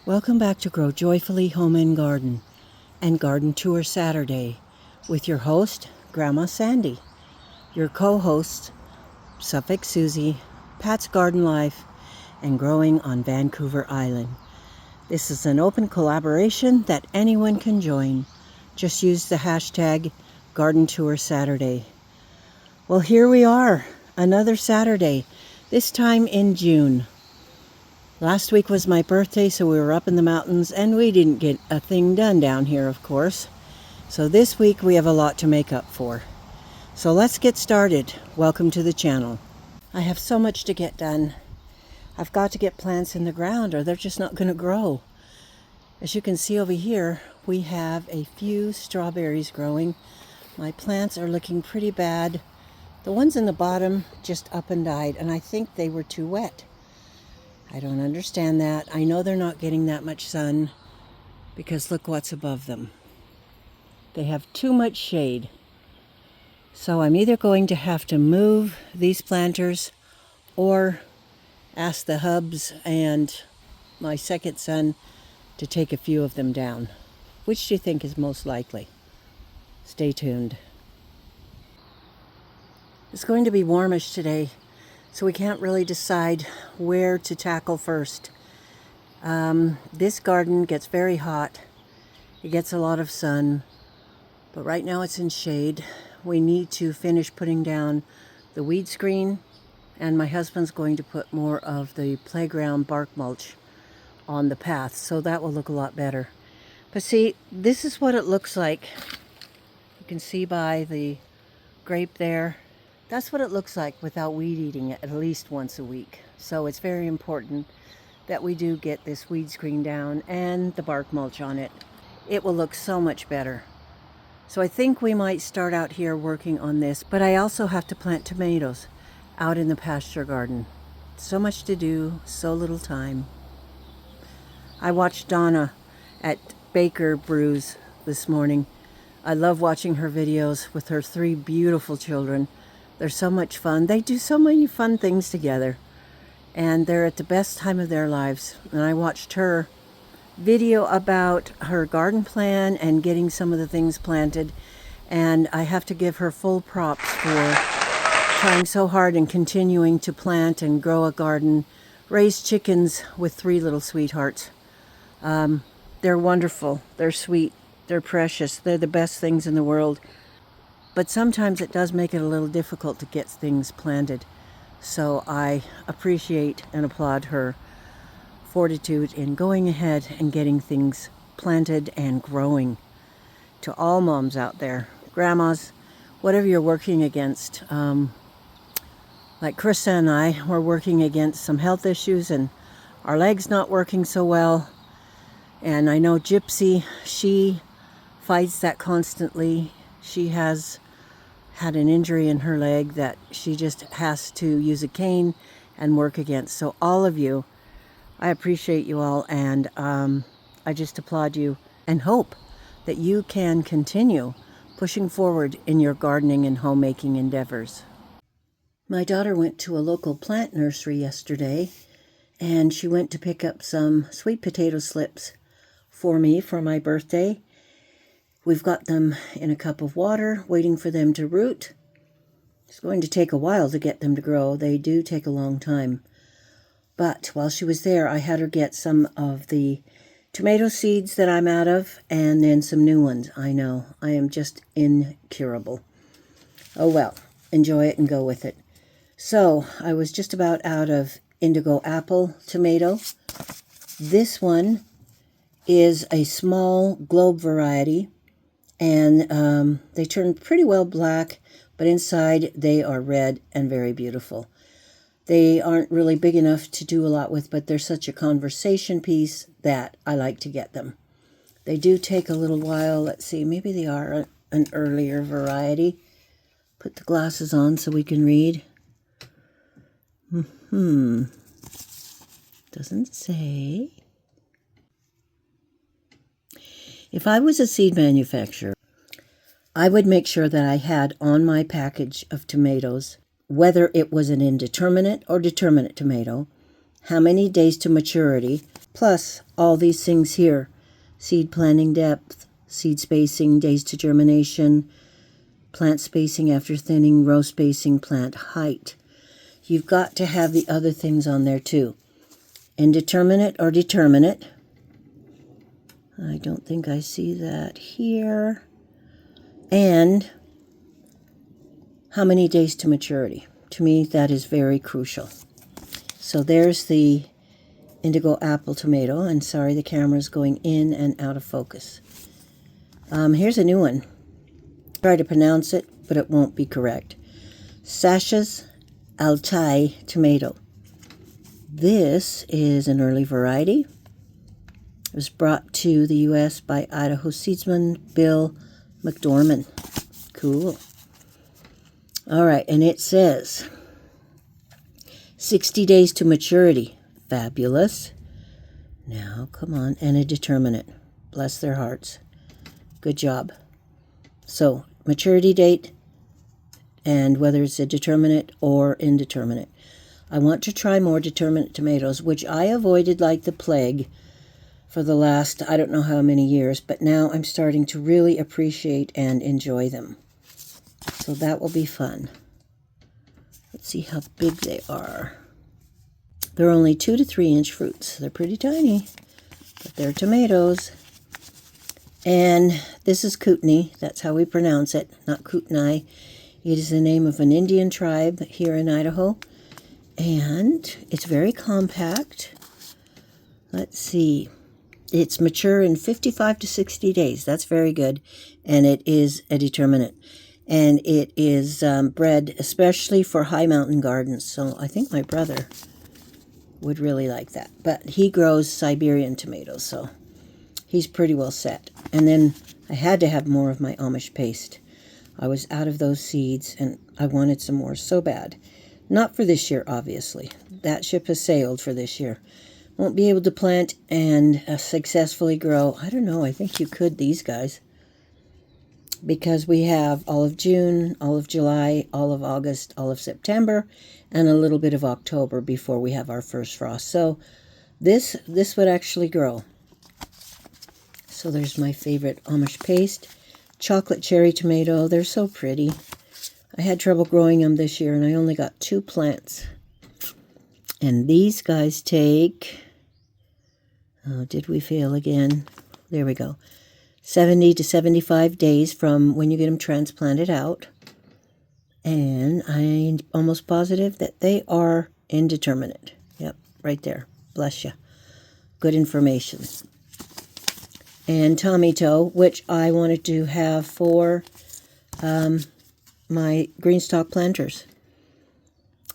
Welcome back to Grow Joyfully Home and Garden and Garden Tour Saturday with your host, Grandma Sandy, your co-hosts, Suffolk Susie, Pat's Garden Life, and Growing on Vancouver Island. This is an open collaboration that anyone can join. Just use the hashtag Garden Tour Saturday. Well, here we are, another Saturday, this time in June. Last week was my birthday, so we were up in the mountains, and we didn't get a thing done down here, of course. So this week we have a lot to make up for. So let's get started. Welcome to the channel. I have so much to get done. I've got to get plants in the ground or they're just not going to grow. As you can see over here, we have a few strawberries growing. My plants are looking pretty bad. The ones in the bottom just up and died, and I think they were too wet. I don't understand that. I know they're not getting that much sun because look what's above them. They have too much shade. So I'm either going to have to move these planters or ask the hubs and my second son to take a few of them down. Which do you think is most likely? Stay tuned. It's going to be warmish today, so we can't really decide where to tackle first. This garden gets very hot. It gets a lot of sun, but right now it's in shade. We need to finish putting down the weed screen, and my husband's going to put more of the playground bark mulch on the path, so that will look a lot better. But see, this is what it looks like. You can see by the grape there. That's what it looks like without weed eating it at least once a week. So it's very important that we do get this weed screen down and the bark mulch on it. It will look so much better. So I think we might start out here working on this, but I also have to plant tomatoes out in the pasture garden. So much to do, so little time. I watched Donna at Baker Brews this morning. I love watching her videos with her 3 beautiful children. They're so much fun. They do so many fun things together. And they're at the best time of their lives. And I watched her video about her garden plan and getting some of the things planted. And I have to give her full props for trying so hard and continuing to plant and grow a garden, raise chickens with 3 little sweethearts. They're wonderful. They're sweet. They're precious. They're the best things in the world. But sometimes it does make it a little difficult to get things planted. So I appreciate and applaud her fortitude in going ahead and getting things planted and growing. To all moms out there, grandmas, whatever you're working against. Like Krista and I, we're working against some health issues and our leg's not working so well. And I know Gypsy, she fights that constantly. She has had an injury in her leg that she just has to use a cane and work against. So all of you, I appreciate you all, and I just applaud you and hope that you can continue pushing forward in your gardening and homemaking endeavors. My daughter went to a local plant nursery yesterday, and she went to pick up some sweet potato slips for me for my birthday. We've got them in a cup of water, waiting for them to root. It's going to take a while to get them to grow. They do take a long time. But while she was there, I had her get some of the tomato seeds that I'm out of, and then some new ones. I know, I am just incurable. Oh well, enjoy it and go with it. So, I was just about out of indigo apple tomato. This one is a small globe variety. And they turn pretty well black, but inside they are red and very beautiful. They aren't really big enough to do a lot with, but they're such a conversation piece that I like to get them. They do take a little while. Let's see, maybe they are an earlier variety. Put the glasses on so we can read. Doesn't say. If I was a seed manufacturer, I would make sure that I had on my package of tomatoes, whether it was an indeterminate or determinate tomato, how many days to maturity, plus all these things here. Seed planting depth, seed spacing, days to germination, plant spacing after thinning, row spacing, plant height. You've got to have the other things on there too. Indeterminate or determinate. I don't think I see that here. And how many days to maturity? To me, that is very crucial. So there's the indigo apple tomato. And sorry, the camera's going in and out of focus. Here's a new one. Try to pronounce it, but it won't be correct. Sasha's Altai tomato. This is an early variety. It was brought to the U.S. by Idaho seedsman Bill McDorman. Cool. All right, and it says 60 days to maturity. Fabulous. Now, come on, and a determinate. Bless their hearts. Good job. So, maturity date, and whether it's a determinate or indeterminate. I want to try more determinate tomatoes, which I avoided like the plague for the last, I don't know how many years, but now I'm starting to really appreciate and enjoy them. So that will be fun. Let's see how big they are. They're only 2 to 3 inch fruits. They're pretty tiny, but they're tomatoes. And this is Kootenai. That's how we pronounce it, not Kootenai. It is the name of an Indian tribe here in Idaho. And it's very compact. Let's see. It's mature in 55 to 60 days. That's very good. And it is a determinate. And it is bred especially for high mountain gardens. So I think my brother would really like that. But he grows Siberian tomatoes, so he's pretty well set. And then I had to have more of my Amish paste. I was out of those seeds, and I wanted some more so bad. Not for this year, obviously. That ship has sailed for this year. Won't be able to plant and successfully grow. I don't know. I think you could, these guys. Because we have all of June, all of July, all of August, all of September, and a little bit of October before we have our first frost. So this would actually grow. So there's my favorite Amish paste. Chocolate cherry tomato. They're so pretty. I had trouble growing them this year, and I only got 2 plants. And these guys take, oh, did we fail again? There we go. 70 to 75 days from when you get them transplanted out. And I'm almost positive that they are indeterminate. Yep, right there. Bless you. Good information. And tomato, which I wanted to have for my green stalk planters.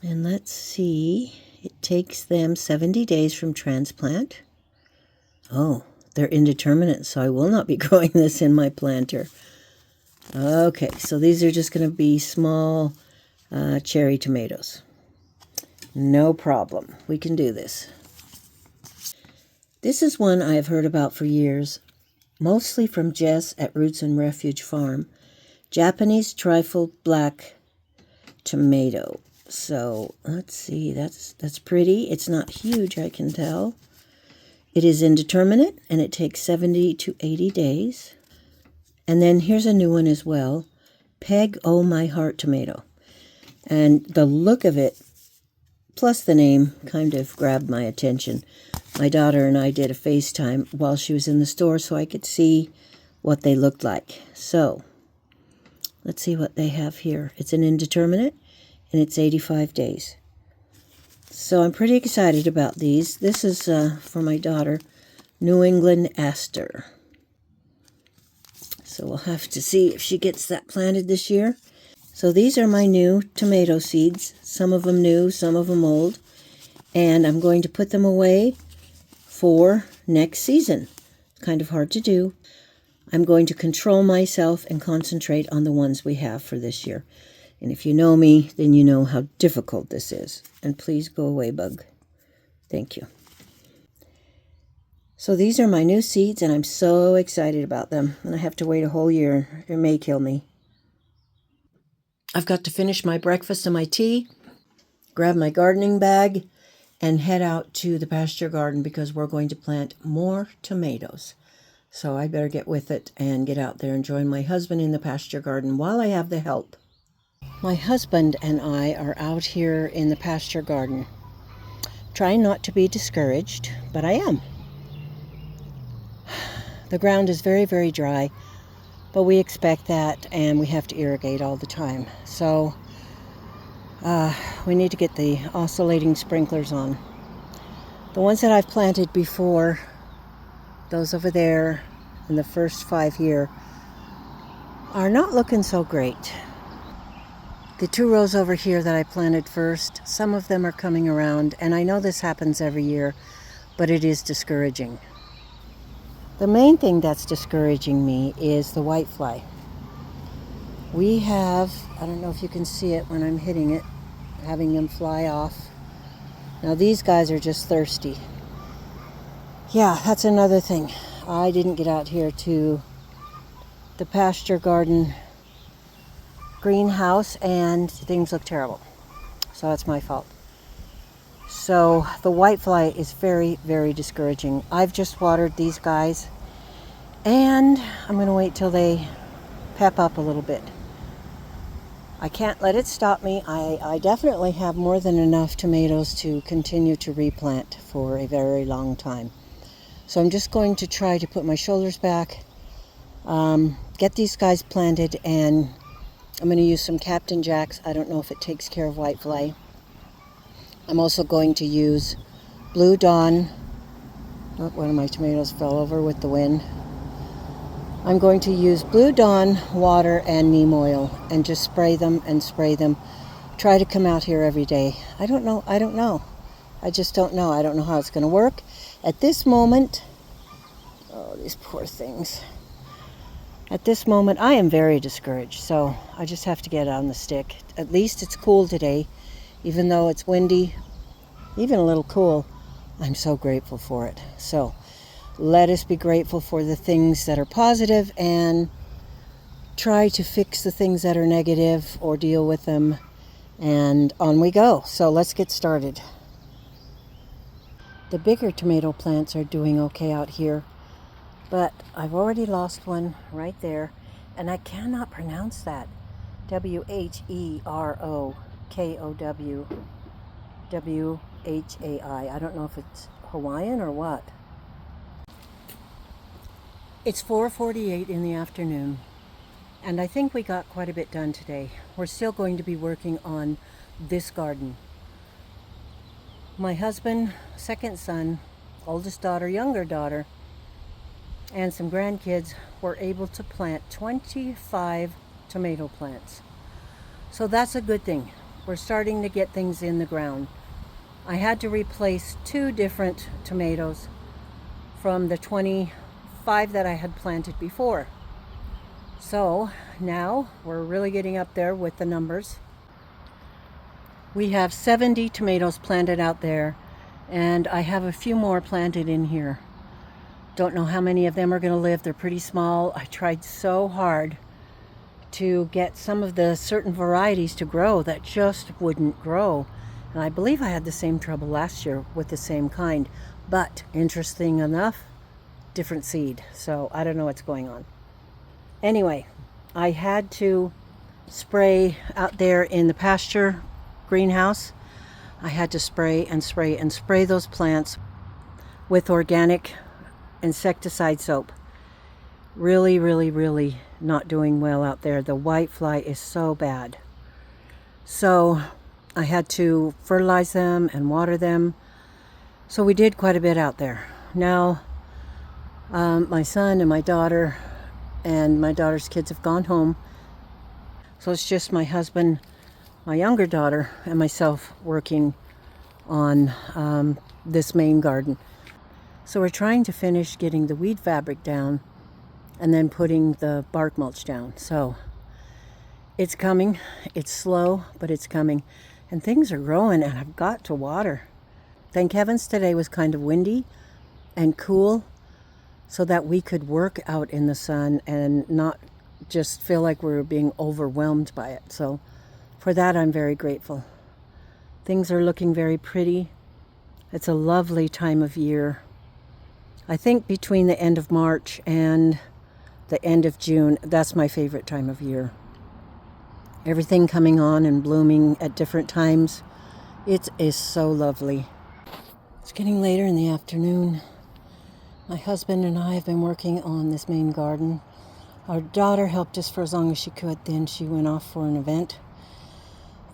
And let's see. It takes them 70 days from transplant. Oh, they're indeterminate, so I will not be growing this in my planter. Okay, so these are just going to be small cherry tomatoes. No problem. We can do this. This is one I have heard about for years, mostly from Jess at Roots and Refuge Farm. Japanese trifle black tomato. So let's see, that's pretty. It's not huge, I can tell. It is indeterminate, and it takes 70 to 80 days. And then here's a new one as well. Peg Oh My Heart tomato. And the look of it, plus the name, kind of grabbed my attention. My daughter and I did a FaceTime while she was in the store so I could see what they looked like. So let's see what they have here. It's an indeterminate, and it's 85 days. So I'm pretty excited about these. This is for my daughter, New England Aster. So we'll have to see if she gets that planted this year. So these are my new tomato seeds. Some of them new, some of them old. And I'm going to put them away for next season. Kind of hard to do. I'm going to control myself and concentrate on the ones we have for this year. And if you know me, then you know how difficult this is. And please go away, bug. Thank you. So these are my new seeds, and I'm so excited about them. And I have to wait a whole year. It may kill me. I've got to finish my breakfast and my tea, grab my gardening bag, and head out to the pasture garden because we're going to plant more tomatoes. So I better get with it and get out there and join my husband in the pasture garden while I have the help. My husband and I are out here in the pasture garden, trying not to be discouraged, but I am. The ground is very, very dry, but we expect that, and we have to irrigate all the time. So we need to get the oscillating sprinklers on. The ones that I've planted before, those over there and the first 5 here, are not looking so great. The 2 rows over here that I planted first, some of them are coming around, and I know this happens every year, but it is discouraging. The main thing that's discouraging me is the whitefly. We have, I don't know if you can see it when I'm hitting it, having them fly off. Now these guys are just thirsty. Yeah, that's another thing. I didn't get out here to the pasture garden greenhouse and things look terrible. So that's my fault. So the whitefly is very, very discouraging. I've just watered these guys and I'm going to wait till they pep up a little bit. I can't let it stop me. I definitely have more than enough tomatoes to continue to replant for a very long time. So I'm just going to try to put my shoulders back, get these guys planted, and I'm going to use some Captain Jacks. I don't know if it takes care of whitefly. I'm also going to use Blue Dawn. Oh, one of my tomatoes fell over with the wind. I'm going to use Blue Dawn, water, and neem oil and just spray them and spray them. Try to come out here every day. I don't know. I just don't know. I don't know how it's going to work. At this moment, oh, these poor things. At this moment, I am very discouraged, so I just have to get on the stick. At least it's cool today, even though it's windy, even a little cool. I'm so grateful for it. So let us be grateful for the things that are positive and try to fix the things that are negative or deal with them, and on we go. So let's get started. The bigger tomato plants are doing okay out here, but I've already lost one right there, and I cannot pronounce that. Wherokow. I don't know if it's Hawaiian or what. It's 4:48 in the afternoon, and I think we got quite a bit done today. We're still going to be working on this garden. My husband, second son, oldest daughter, younger daughter, and some grandkids were able to plant 25 tomato plants. So that's a good thing. We're starting to get things in the ground. I had to replace 2 different tomatoes from the 25 that I had planted before. So now we're really getting up there with the numbers. We have 70 tomatoes planted out there, and I have a few more planted in here. Don't know how many of them are going to live. They're pretty small. I tried so hard to get some of the certain varieties to grow that just wouldn't grow. And I believe I had the same trouble last year with the same kind. But interesting enough, different seed. So I don't know what's going on. Anyway, I had to spray out there in the pasture greenhouse. I had to spray and spray and spray those plants with organic insecticide soap. Really, really, really not doing well out there. The whitefly is so bad. So I had to fertilize them and water them. So we did quite a bit out there. Now my son and my daughter's kids have gone home. So it's just my husband, my younger daughter, and myself working on this main garden. So we're trying to finish getting the weed fabric down and then putting the bark mulch down. So it's coming. It's slow, but it's coming. And things are growing, and I've got to water. Thank heavens today was kind of windy and cool so that we could work out in the sun and not just feel like we were being overwhelmed by it. So for that, I'm very grateful. Things are looking very pretty. It's a lovely time of year. I think between the end of March and the end of June, that's my favorite time of year. Everything coming on and blooming at different times. It is so lovely. It's getting later in the afternoon. My husband and I have been working on this main garden. Our daughter helped us for as long as she could, then she went off for an event.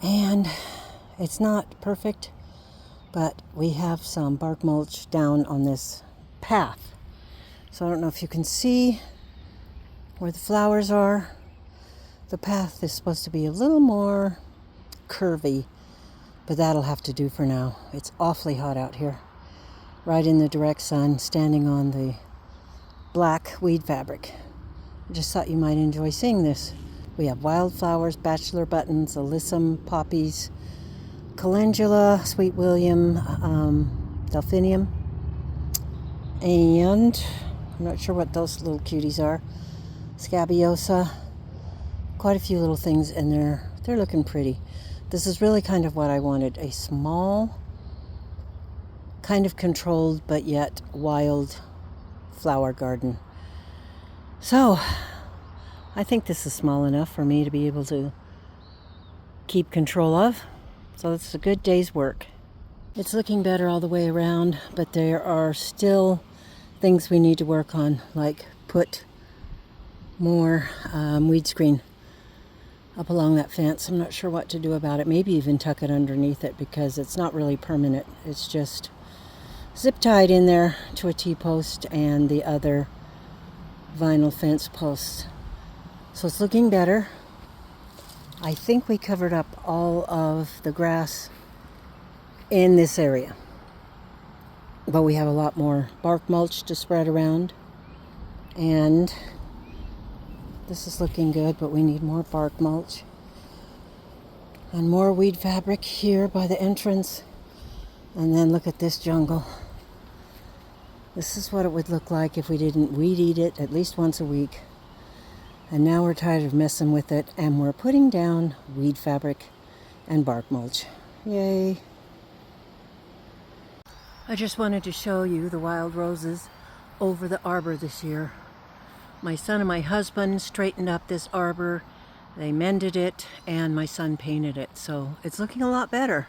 And it's not perfect, but we have some bark mulch down on this path. So I don't know if you can see where the flowers are. The path is supposed to be a little more curvy, but that'll have to do for now. It's awfully hot out here. Right in the direct sun, standing on the black weed fabric. I just thought you might enjoy seeing this. We have wildflowers, bachelor buttons, alyssum, poppies, calendula, sweet william, delphinium, and I'm not sure what those little cuties are. Scabiosa. Quite a few little things, and they're looking pretty. This is really kind of what I wanted, a small, kind of controlled but yet wild flower garden. So I think this is small enough for me to be able to keep control of. So it's a good day's work. It's looking better all the way around, but there are still things we need to work on, like put more weed screen up along that fence. I'm not sure what to do about it. Maybe even tuck it underneath it, because it's not really permanent. It's just zip tied in there to a T-post and the other vinyl fence posts. So it's looking better. I think we covered up all of the grass in this area, but we have a lot more bark mulch to spread around, and this is looking good, but we need more bark mulch and more weed fabric here by the entrance. And then look at this jungle. This is what it would look like if we didn't weed eat it at least once a week. And now we're tired of messing with it, and we're putting down weed fabric and bark mulch. Yay. I just wanted to show you the wild roses over the arbor this year. My son and my husband straightened up this arbor. They mended it, and my son painted it. So it's looking a lot better.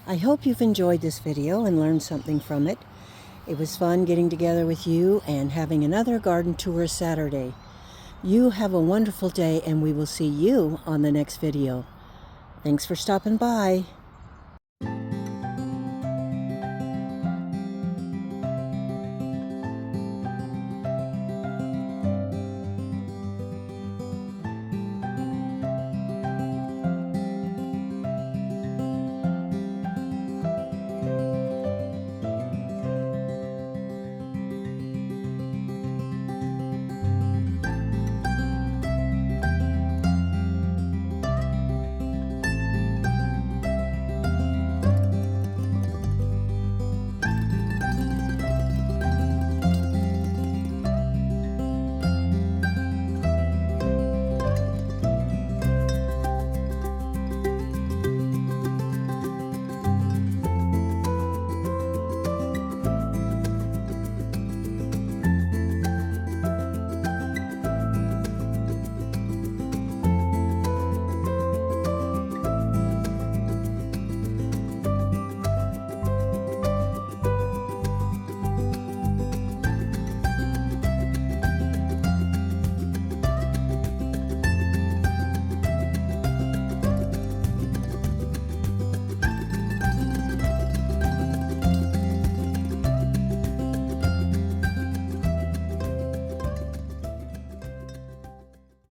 I hope you've enjoyed this video and learned something from it. It was fun getting together with you and having another garden tour Saturday. You have a wonderful day, and we will see you on the next video. Thanks for stopping by.